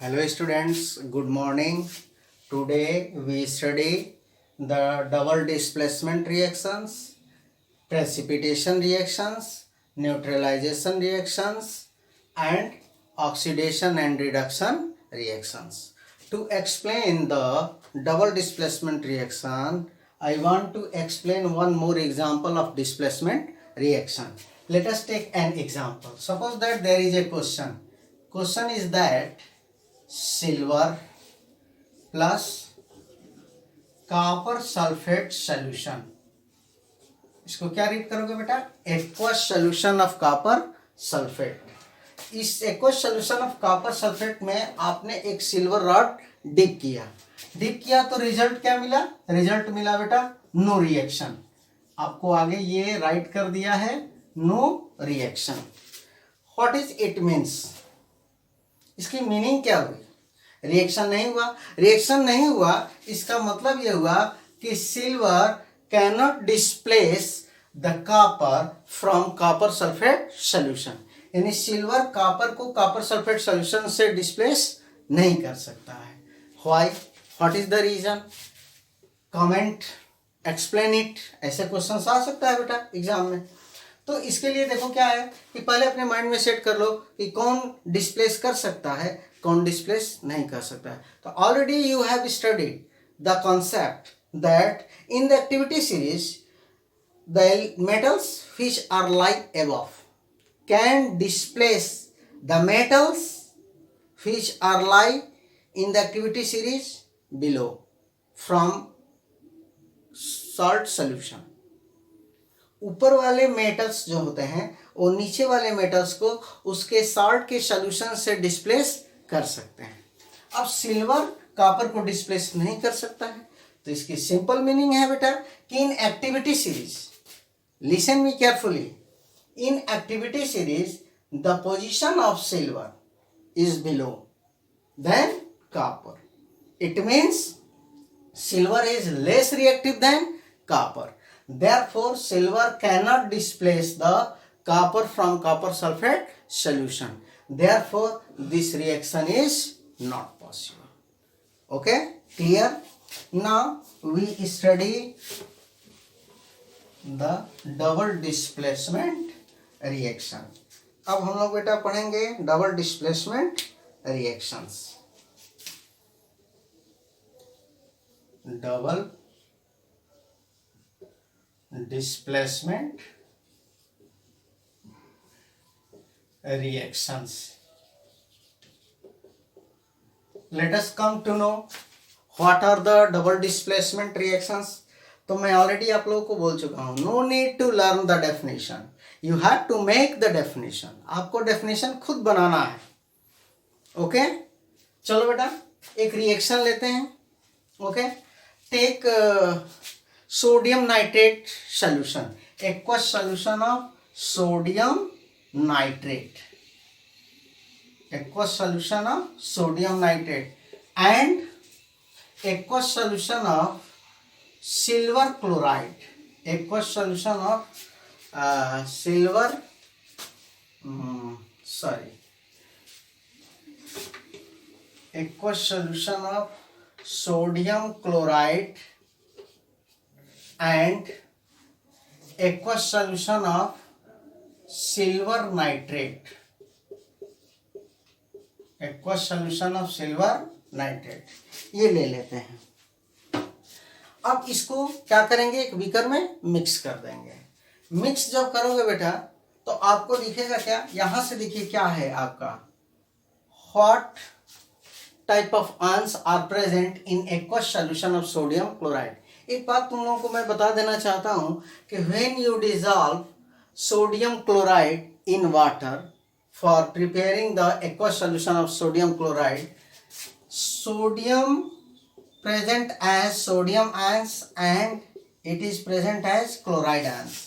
Hello students, good morning. Today we study the double displacement reactions, precipitation reactions, neutralization reactions and oxidation and reduction reactions. To explain the double displacement reaction, I want to explain one more example of displacement reaction. Let us take an example. Suppose that there is a question. Question is that silver plus copper sulphate solution, इसको क्या read करोगे बेटा? Aqueous solution of copper sulphate. इस aqueous solution of copper sulphate में आपने एक silver rod dip किया तो रिजल्ट क्या मिला? रिजल्ट मिला बेटा नो रिएक्शन। आपको आगे ये राइट कर दिया है no reaction. What is it means? इसकी मीनिंग क्या हुई? रिएक्शन नहीं हुआ इसका मतलब यह हुआ कि silver cannot displace the copper from copper sulphate solution, यानी सिल्वर कॉपर को कॉपर सल्फेट सॉल्यूशन से डिस्प्लेस नहीं कर सकता है। Why? What is the reason? Comment, explain it. ऐसे क्वेश्चन आ सकता है बेटा एग्जाम में। तो इसके लिए देखो क्या है कि पहले अपने माइंड में सेट कर लो कि कौन डिस्प्लेस कर सकता है, कौन डिस्प्लेस नहीं कर सकता है। तो already you have studied the concept that in the activity series the metals which are like above can displace the metals which are like in the activity series below from salt solution. ऊपर वाले metals जो होते हैं वो नीचे वाले metals को उसके सॉल्ट के सॉल्यूशन से डिस्प्लेस कर सकते हैं। अब सिल्वर कॉपर को डिस्प्लेस नहीं कर सकता है, तो इसकी सिंपल मीनिंग है बेटा कि in activity series, listen me carefully, in activity series the position of silver is below than copper. It means silver is less reactive than copper. Therefore, silver cannot displace the copper from copper sulfate solution. Therefore, this reaction is not possible. Okay? Clear? Now, we study the double displacement reaction. अब हम लोग बेटा पढ़ेंगे double displacement reactions. Double displacement reactions. Let us come to know what are the double displacement reactions. तो मैं already आप लोगों को बोल चुका हूं, no need to learn the definition, you have to make the definition. आपको डेफिनेशन खुद बनाना है। ओके चलो बेटा एक रिएक्शन लेते हैं। Okay take sodium nitrate solution, aqueous solution of sodium nitrate, aqueous solution of sodium nitrate and aqueous solution of silver chloride, aqueous solution of aqueous solution of sodium chloride and aqueous solution of silver nitrate, aqueous solution of silver nitrate, ये ले लेते हैं। अब इसको क्या करेंगे, एक beaker में मिक्स कर देंगे। मिक्स जब करोगे बेटा तो आपको दिखेगा क्या, यहां से देखिए क्या है आपका, what type of ions are present in aqueous solution of sodium chloride। एक बात तुम लोगों को मैं बता देना चाहता हूं कि when you dissolve sodium chloride in water for preparing the aqueous solution of sodium chloride, sodium present as sodium ions and it is present as chloride ions.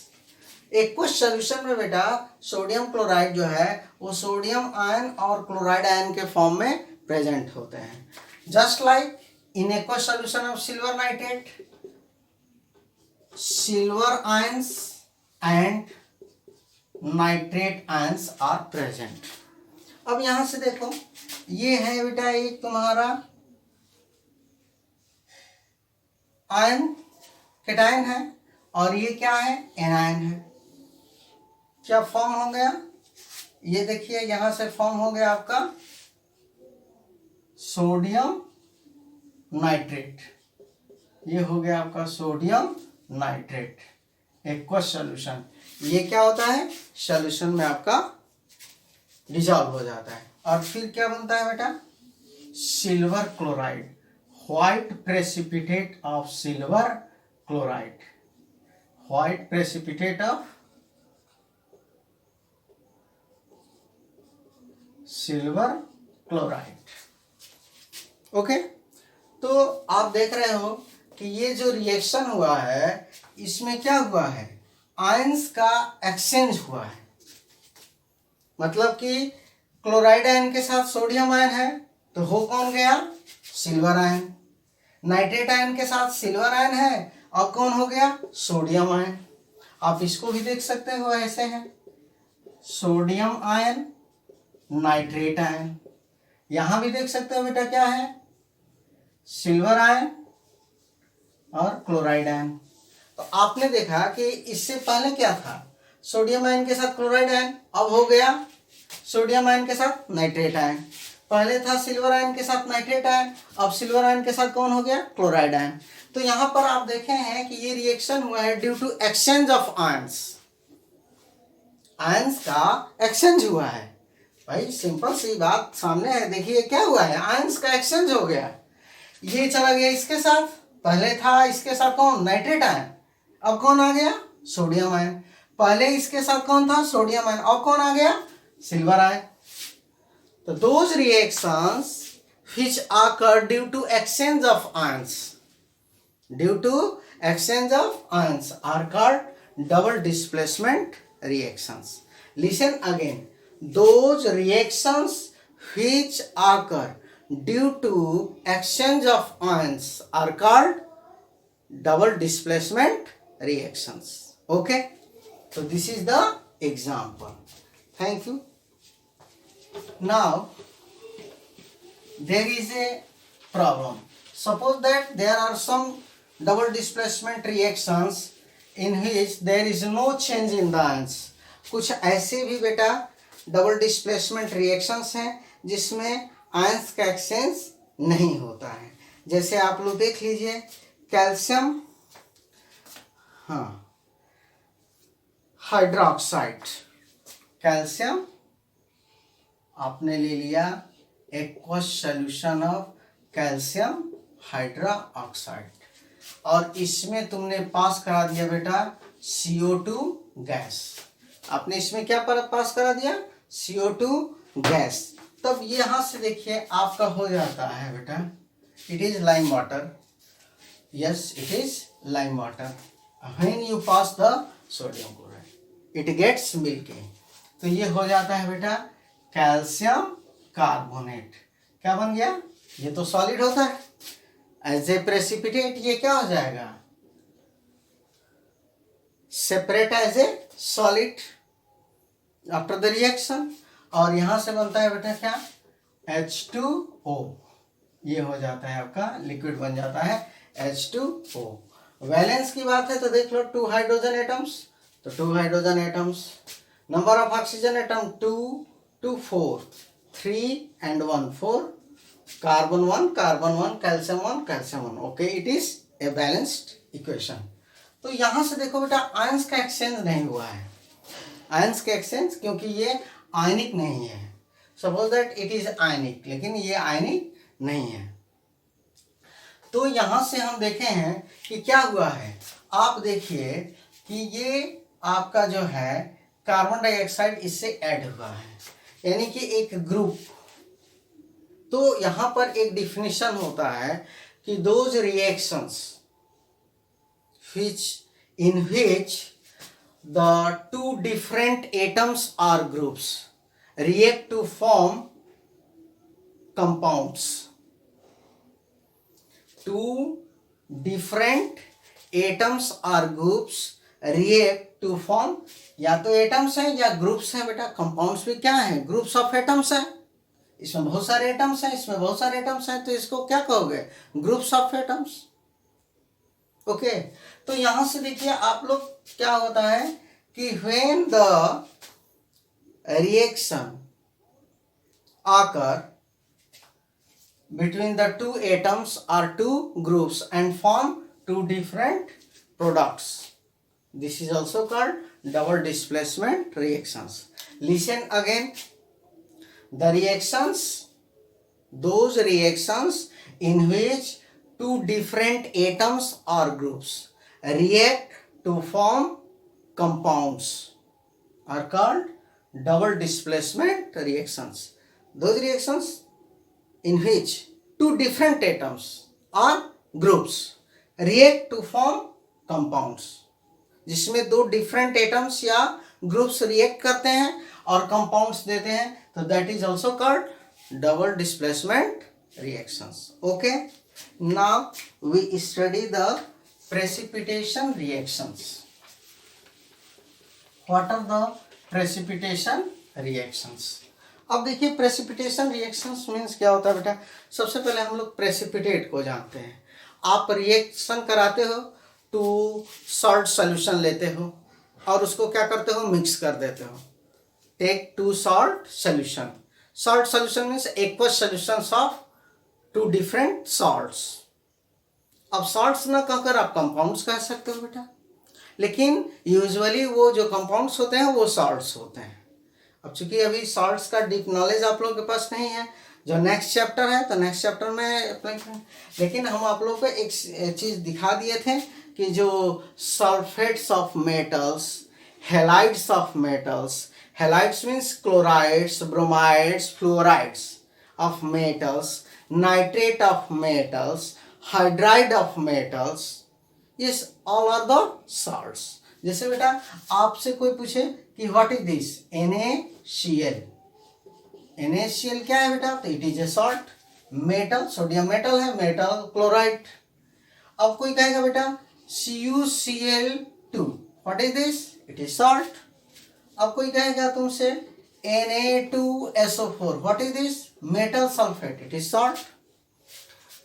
Aqueous solution में बेटा सोडियम क्लोराइड जो है वो sodium ion और chloride ion के form में present होते हैं। Just like in aqueous solution of silver nitrate, silver ions and nitrate ions are present। अब यहां से देखो ये है बेटा एक तुम्हारा आयन कैटायन है, और ये क्या है, एनायन है। क्या फॉर्म हो गया, ये देखिए यहां से फॉर्म हो गया आपका सोडियम नाइट्रेट। ये हो गया आपका सोडियम नाइट्रेट एक्वस सॉल्यूशन। ये क्या होता है, सॉल्यूशन में आपका डिजॉल्व हो जाता है। और फिर क्या बनता है बेटा, silver chloride, white precipitate of silver chloride, white precipitate of silver chloride. Okay, तो आप देख रहे हो कि ये जो रिएक्शन हुआ है इसमें क्या हुआ है, आयंस का एक्सचेंज हुआ है। मतलब कि क्लोराइड आयन के साथ सोडियम आयन है तो हो कौन गया, सिल्वर आयन। नाइट्रेट आयन के साथ सिल्वर आयन है और कौन हो गया, सोडियम आयन। आप इसको भी देख सकते हो, ऐसे है सोडियम आयन नाइट्रेट आयन। यहां भी देख सकते हो बेटा क्या है, सिल्वर आयन और क्लोराइड आयन। तो आपने देखा कि इससे पहले क्या था, सोडियम आयन के साथ क्लोराइड आयन, अब हो गया सोडियम आयन के साथ नाइट्रेट आयन। पहले था सिल्वर आयन के साथ नाइट्रेट आयन, अब सिल्वर आयन के साथ कौन हो गया, क्लोराइड आयन। तो यहां पर आप देखे हैं कि ये रिएक्शन हुआ है due to exchange of ions. Ions का एक्सचेंज हुआ है भाई, सिंपल सी बात सामने है। देखिए क्या हुआ है, आयंस का एक्सचेंज हो गया। ये चला गया इसके साथ, पहले था इसके साथ कौन, नाइट्रेट आयन, अब कौन आ गया, सोडियम आयन। पहले इसके साथ कौन था, सोडियम आयन, अब कौन आ गया, सिल्वर आयन। तो those reactions which occur due to exchange of ions, due to exchange of ions are called double displacement reactions. Listen again, those reactions which occur due to exchange of ions are called double displacement reactions. Okay, so this is the example. Thank you. Now there is a problem. Suppose that there are some double displacement reactions in which there is no change in the ions. कुछ ऐसे भी बेटा double displacement reactions हैं जिसमें ions का exchange नहीं होता है। जैसे आप लोग देख लीजिए, कैल्शियम हाइड्रोक्साइड, कैल्शियम आपने ले लिया aqueous solution of calcium hydroxide, और इसमें तुमने पास करा दिया बेटा CO2 गैस। आपने इसमें क्या पास करा दिया, CO2 गैस। तब यहां से देखिए आपका हो जाता है बेटा, it is lime water, yes it is lime water. When you pass the sodium chloride it gets milky, तो ये हो जाता है बेटा कैल्शियम कार्बोनेट। क्या बन गया, ये तो सॉलिड होता है, एज ए प्रेसिपिटेट ये क्या हो जाएगा, separate as a solid after the reaction. और यहां से बनता है बेटा क्या, H2O, ये हो जाता है आपका लिक्विड बन जाता है H2O। वैलेंस की बात है तो देख लो 2 हाइड्रोजन एटम्स, तो 2 hydrogen atoms. Number of oxygen atom 2 2 4, 3 and 1 4, carbon 1 carbon 1, calcium 1 calcium 1। Okay, it is a balanced equation. तो यहां से देखो बेटा आयंस का एक्सचेंज नहीं हुआ है, आयंस का एक्सचेंज, क्योंकि ये आयनिक नहीं है। सपोज दैट इट इज आयनिक, लेकिन ये आयनिक नहीं है। तो यहां से हम देखे हैं कि क्या हुआ है, आप देखिए कि ये आपका जो है कार्बन डाइऑक्साइड इससे ऐड हुआ है, यानी कि एक ग्रुप। तो यहां पर एक डिफिनेशन होता है कि those reactions in which the two different atoms or groups react to form compounds. Two different atoms or groups react to form, या तो एटम्स हैं या ग्रुप्स हैं बेटा। कंपाउंड्स भी क्या हैं, ग्रुप्स ऑफ एटम्स हैं, इसमें बहुत सारे एटम्स हैं, इसमें बहुत सारे एटम्स हैं, तो इसको क्या कहोगे? Groups of atoms. ओके, तो यहां से देखिए आप लोग क्या होता है कि व्हेन द रिएक्शन आकर between the two atoms or two groups and form two different products. This is also called double displacement reactions. Listen again. The reactions, those reactions in which two different atoms or groups react to form compounds are called double displacement reactions. Those reactions in which two different atoms or groups react to form compounds, जिसमें दो different atoms या groups react करते हैं और compounds देते हैं, तो that is also called double displacement reactions. Okay, now we study the precipitation reactions. What are the precipitation reactions? अब देखिए प्रेसिपिटेशन रिएक्शंस मीन्स क्या होता है बेटा. सबसे पहले हम लोग प्रेसिपिटेट को जानते हैं. आप रिएक्शन कराते हो, टू सॉल्ट सोल्यूशन लेते हो और उसको क्या करते हो? मिक्स कर देते हो. Take two salt solution. Salt solution means aqueous solutions of two different salts. अब सॉल्ट्स ना कहकर आप कंपाउंड्स कह सकते हो बेटा, लेकिन यूजुअली वो जो कंपाउंड्स होते हैं वो सॉल्ट्स होते हैं. अब चूंकि अभी सॉल्ट्स का डीप नॉलेज आप लोगों के पास नहीं है, जो नेक्स्ट चैप्टर है तो नेक्स्ट चैप्टर में अप्लाई करें. लेकिन हम आप लोगों को एक चीज़ दिखा दिए थे कि जो sulphates of metals, halides of metals, halides means chlorides, bromides, fluorides of metals, nitrate of metals, hydride of metals, yes all are the salts. जैसे बेटा आपसे कोई पूछे कि what is this, NaCl. NaCl क्या है बेटा? तो it is a salt. Metal, sodium metal है, मेटल क्लोराइड. अब कोई कहेगा बेटा CuCl2, what is this? It is salt. अब कोई कहेगा तुमसे Na2SO4, what is this? Metal sulphate, it is salt.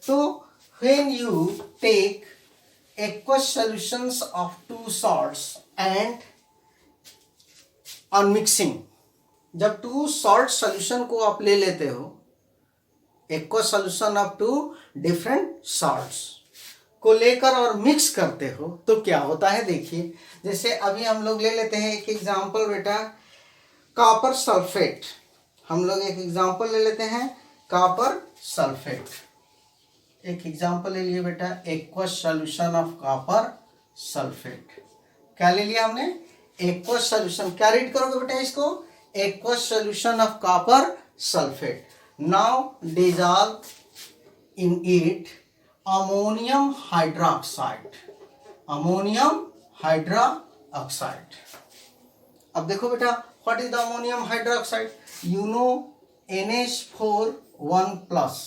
तो when you take aqueous solutions of two salts and on mixing, जब टू सॉल्ट सोल्यूशन को आप ले लेते हो, aqueous solution of two different salts को लेकर और मिक्स करते हो, तो क्या होता है देखिए. जैसे अभी हम लोग ले लेते हैं एक एग्जांपल बेटा, कॉपर सल्फेट. हम लोग एक एग्जांपल ले लेते हैं कॉपर सल्फेट. एक एग्जांपल ले लिए बेटा, aqueous solution of copper sulphate. क्या ले लिया हमने? Aqueous solution. क्या रीड करोगे बेटा इसको? Aqueous solution of copper sulphate. Now dissolve in it ammonium hydroxide. Ammonium hydroxide. अब देखो बेटा, what is the ammonium hydroxide? You know NH4 1+.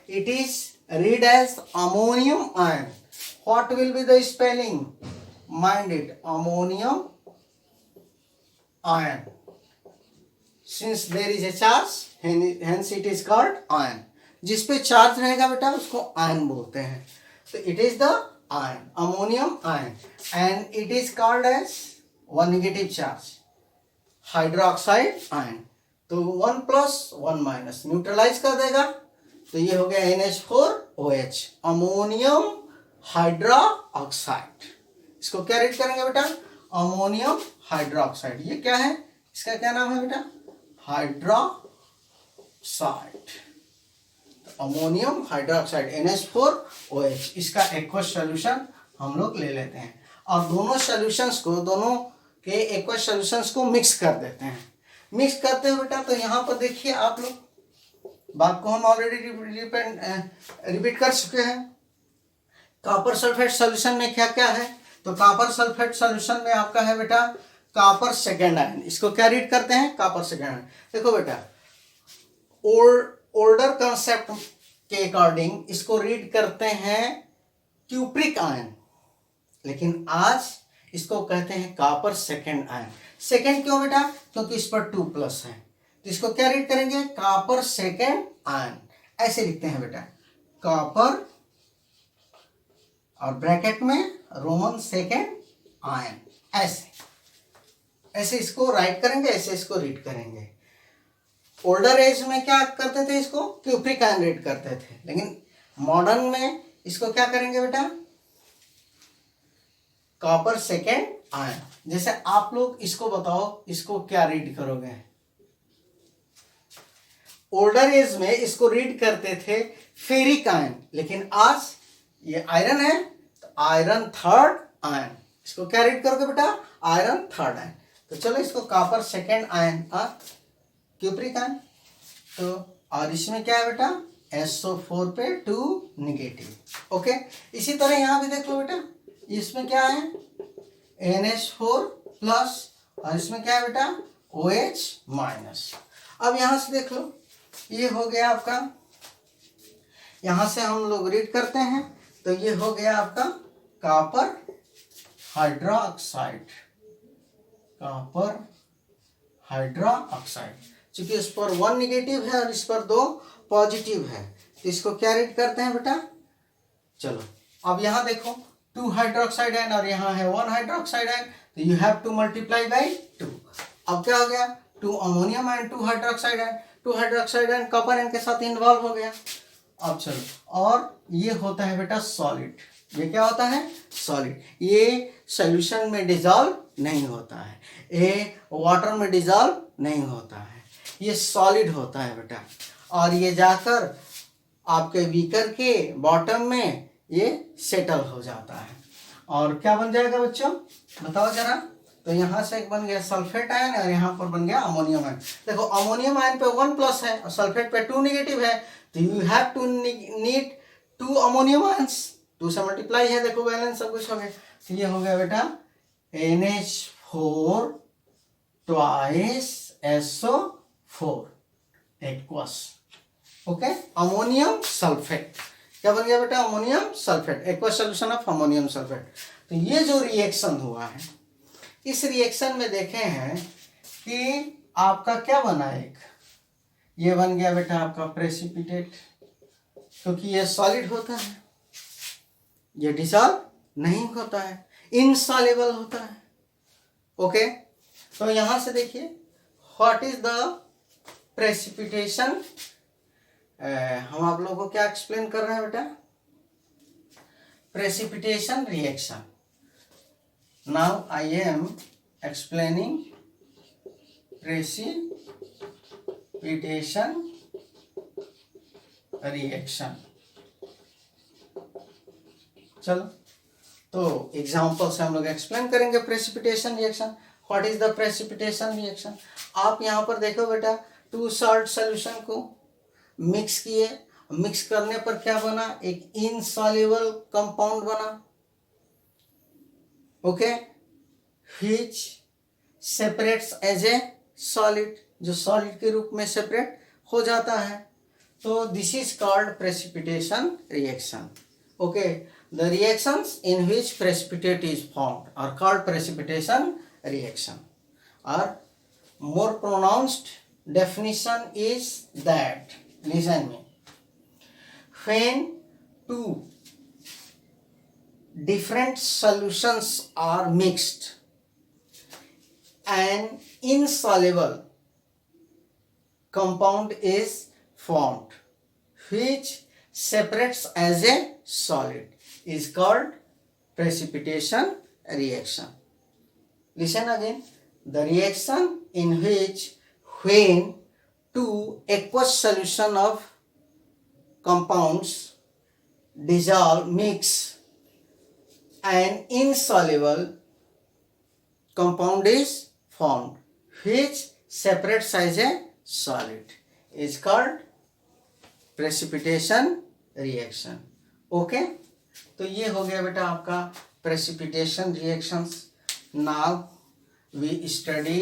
It is read as ammonium ion. What will be the spelling? Mind it, ammonium ion. Since there is a charge, hence it is called ion. जिस पे charge रहेगा बेटा उसको ion बोलते हैं. तो it is the ion, ammonium ion, and it is called as one negative charge, hydroxide ion. तो 1+, 1- neutralise कर देगा, तो ये हो गया NH4OH, अमोनियम हाइड्रोक्साइड. इसको क्या रीड करेंगे बेटा? Ammonium hydroxide. ये क्या है? इसका क्या नाम है बेटा? हाइड्रोक्साइड. Ammonium hydroxide NH4OH. इसका एक्वस सॉल्यूशन हम लोग ले लेते हैं और दोनों सॉल्यूशंस को, दोनों के एक्वस सॉल्यूशंस को मिक्स कर देते हैं. मिक्स करते हो बेटा, तो यहाँ पर देखिए आप लोग, बात को हम ऑलरेडी रिपीट कर चुके हैं. कॉपर सल्फेट सॉल्यूशन में क्या क्या है? तो कॉपर सल्फेट सॉल्यूशन में आपका है बेटा कॉपर सेकेंड आयन. इसको क्या रीड करते हैं? Copper second ion. देखो बेटा, ओल्डर कंसेप्ट के अकॉर्डिंग इसको रीड करते हैं क्यूप्रिक आयन, लेकिन आज इसको कहते हैं कॉपर सेकेंड आयन. सेकेंड क्यों बेटा? क्योंकि इस पर 2+ है. तो इसको क्या रीड करेंगे, कॉपर सेकेंड आयन, ऐसे लिखते हैं बेटा, कॉपर और ब्रैकेट में रोमन सेकेंड आयन, ऐसे ऐसे इसको राइट करेंगे, ऐसे इसको रीड करेंगे। ओल्डर एज में क्या करते थे, इसको क्यूप्रिक आयन रीड करते थे, लेकिन मॉडर्न में इसको क्या करेंगे बेटा, कॉपर सेकेंड आयन। जैसे आप लोग इसको बताओ, इसको क्या रीड करोगे। ओल्डर एज में इसको रीड करते थे फेरिक आयन, लेकिन आज ये आयरन है तो आयरन थर्ड आयन, इसको क्या रीड करोगे बेटा, आयरन थर्ड आयन। तो चलो इसको copper second ion cupric ion. तो और इसमें क्या है बेटा, SO4 पे 2 निगेटिव। ओके, इसी तरह यहां भी देख लो बेटा, इसमें क्या है NH4 प्लस, और इसमें क्या है बेटा OH माइनस। अब यहां से देख लो, ये हो गया आपका, यहां से हम लोग रीड करते हैं तो ये हो गया आपका कॉपर हाइड्रोक्साइड, कॉपर हाइड्रोक्साइड। चूंकि इस पर 1 निगेटिव है और इस पर 2 पॉजिटिव है, तो इसको क्या रीड करते हैं बेटा, चलो अब यहां देखो 2 हाइड्रोक्साइड आयन और यहां है 1 हाइड्रोक्साइड आयन, तो you have to multiply by 2। अब क्या हो गया, 2 ammonium ion 2 hydroxide ion, 2 hydroxide ion copper ion के साथ इन्वॉल्व हो गया। अब चलो, और ये होता है बेटा सॉलिड, ये क्या होता है सॉलिड, ये सॉल्यूशन में डिजॉल्व नहीं होता है, ये वाटर में डिजॉल्व नहीं होता है, ये सॉलिड होता है बेटा, और ये जाकर आपके बीकर के बॉटम में ये सेटल हो जाता है। और क्या बन जाएगा बच्चों, बताओ जरा। तो यहाँ से एक बन गया सल्फेट आयन और यहाँ पर बन गया अमोनियम आयन। देखो अमोनियम आयन पे 1 प्लस है और सल्फेट पे 2 निगेटिव है, तो you have to need 2 ammonium ions, 2 से मल्टीप्लाई है, देखो बैलेंस सब कुछ हो गया। तो ये हो गया बेटा NH4 twice SO4 aqueous. Okay, ammonium sulphate क्या बन गया बेटा, ammonium sulphate, aqueous solution of ammonium sulphate. तो ये जो रिएक्शन हुआ है, इस रिएक्शन में देखे हैं कि आपका क्या बना, एक ये बन गया बेटा आपका प्रेसिपिटेट, क्योंकि ये सॉलिड होता है, ये डिसॉल्व नहीं होता है, इनसॉल्युबल होता है। ओके, तो यहां से देखिए व्हाट इज द प्रेसिपिटेशन, हम आप लोगों को क्या एक्सप्लेन कर रहे हैं बेटा, precipitation reaction. Now I am explaining precipitation reaction. चलो, तो एग्जांपल से हम लोग एक्सप्लेन करेंगे precipitation reaction. What is the precipitation reaction. आप यहां पर देखो बेटा, 2 सॉल्ट सॉल्यूशन को मिक्स किए, मिक्स करने पर क्या बना, एक इनसॉल्युबल कंपाउंड बना। Okay, which separates as a solid, जो सॉलिड के रूप में सेपरेट हो जाता है। तो this is called precipitation reaction. Okay, the reactions in which precipitate is formed are called precipitation reaction. Or more pronounced definition is that, listen me, when 2 different solutions are mixed, an insoluble compound is formed which separates as a solid, is called precipitation reaction. Listen again, the reaction in which when 2 aqueous solution of compounds dissolve, mix, an insoluble compound is formed which separates as a solid, is called precipitation reaction. Okay, तो ये हो गया बेटा आपका precipitation reactions. Now we study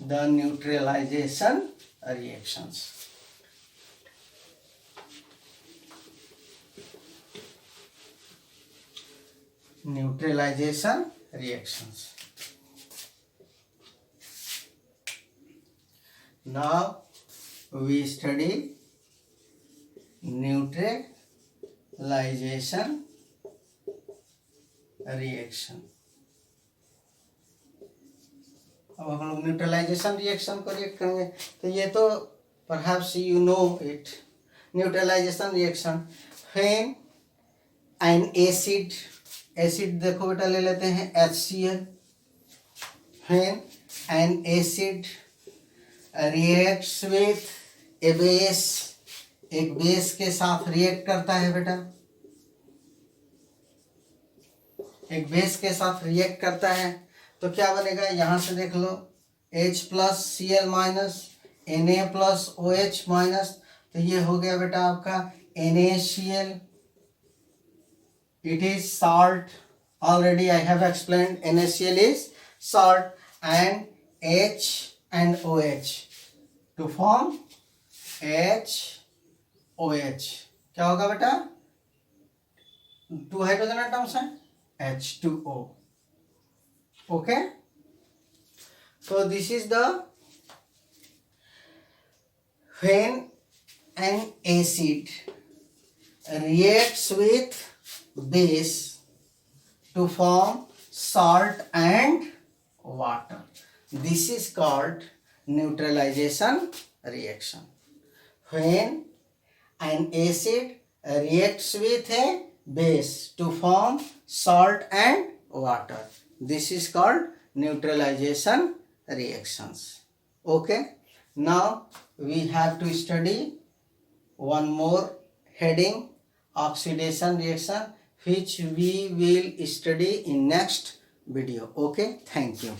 the neutralisation reactions. Neutralisation reactions. Now we study neutralization reaction. अब हम लोग neutralisation reaction को रिएक्ट करेंगे, तो ये तो perhaps you know it. Neutralisation reaction, when an acid देखो बेटा ले लेते हैं HCl. When an acid reacts with a base, एक बेस के साथ रिएक्ट करता है बेटा, एक बेस के साथ रिएक्ट करता है, तो क्या बनेगा, यहां से देख लो H plus Cl minus Na plus OH minus, तो ये हो गया बेटा आपका NaCl. It is salt. Already I have explained NaCl is salt, and H and OH to form HOH. क्या होगा बेटा, 2 हाइड्रोजन एटम्स हैं, H2O. Okay, so this is the when an acid reacts with base to form salt and water. This is called neutralization reaction. When an acid reacts with a base to form salt and water, this is called neutralization reactions. Okay, now we have to study one more heading, oxidation reaction, which we will study in next video. Okay, thank you.